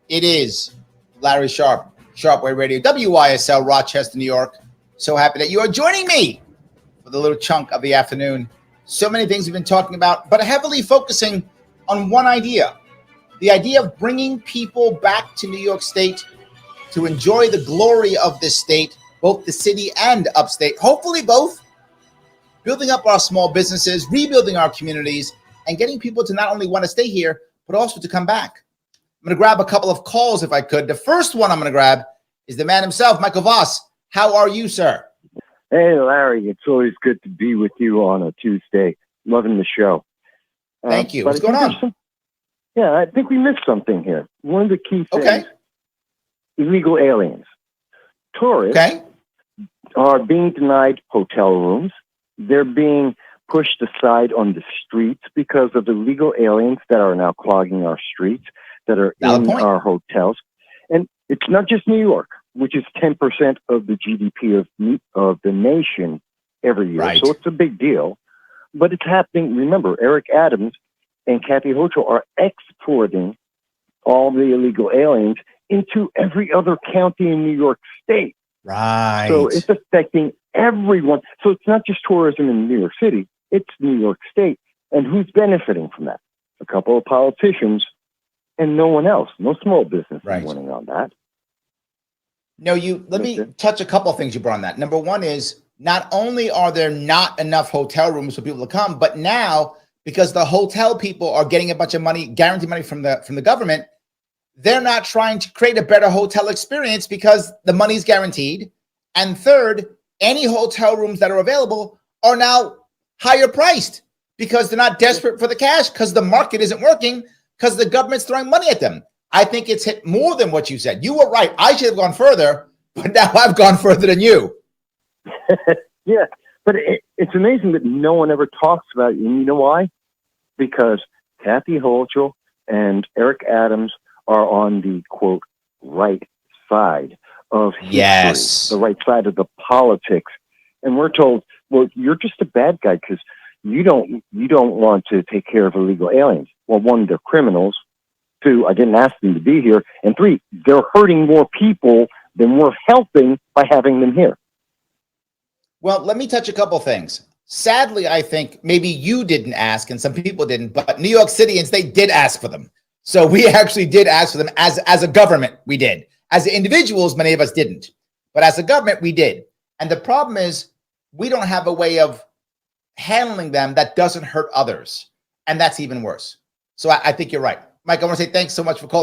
It is Larry Sharp, Sharpway Radio, WYSL, Rochester, New York. So happy that you are joining me for the little chunk of the afternoon. So many things we've been talking about, but heavily focusing on one idea. The idea of bringing people back to New York State to enjoy the glory of this state, both the city and upstate, hopefully both, building up our small businesses, rebuilding our communities, and getting people to not only want to stay here, but also to come back. I'm going to grab a couple of calls if I could. The first one I'm going to grab is the man himself, Michael Voss. How are you, sir? Hey, Larry. It's always good to be with you on a Tuesday. Loving the show. Thank you. What's going on? I think we missed something here. One of the key things, illegal aliens. Tourists are being denied hotel rooms. They're being pushed aside on the streets because of illegal aliens that are now clogging our streets, that are in our hotels. And it's not just New York, which is 10% of the GDP of the nation every year. Right. So it's a big deal. But it's happening. Remember, Eric Adams and Kathy Hochul are exporting all the illegal aliens into every other county in New York State. Right. So it's affecting everyone. So it's not just tourism in New York City, it's New York State. And who's benefiting from that? A couple of politicians and no one else. No small business is winning on that. No, let me touch a couple of things you brought on that. Number one is not only are there not enough hotel rooms for people to come, but now because the hotel people are getting a bunch of money, guaranteed money from the government, they're not trying to create a better hotel experience because the money's guaranteed. And third, any hotel rooms that are available are now higher priced because they're not desperate for the cash because the market isn't working because the government's throwing money at them. I think it's hit more than what you said. You were right. I should have gone further, but now I've gone further than you. Yeah, but it's amazing that no one ever talks about it. And you know why? Because Kathy Hochul and Eric Adams are on the, quote, right side of history, the right side of the politics. And we're told, well, you're just a bad guy because you don't want to take care of illegal aliens. Well, one, they're criminals. Two, I didn't ask them to be here. And three, they're hurting more people than we're helping by having them here. Well, let me touch a couple things. Sadly, I think maybe you didn't ask and some people didn't, but New York Cityans, they did ask for them. So we actually did ask for them as a government, we did. As individuals, many of us didn't. But as a government, we did. And the problem is we don't have a way of handling them that doesn't hurt others. And that's even worse. So I think you're right. Mike, I want to say thanks so much for calling.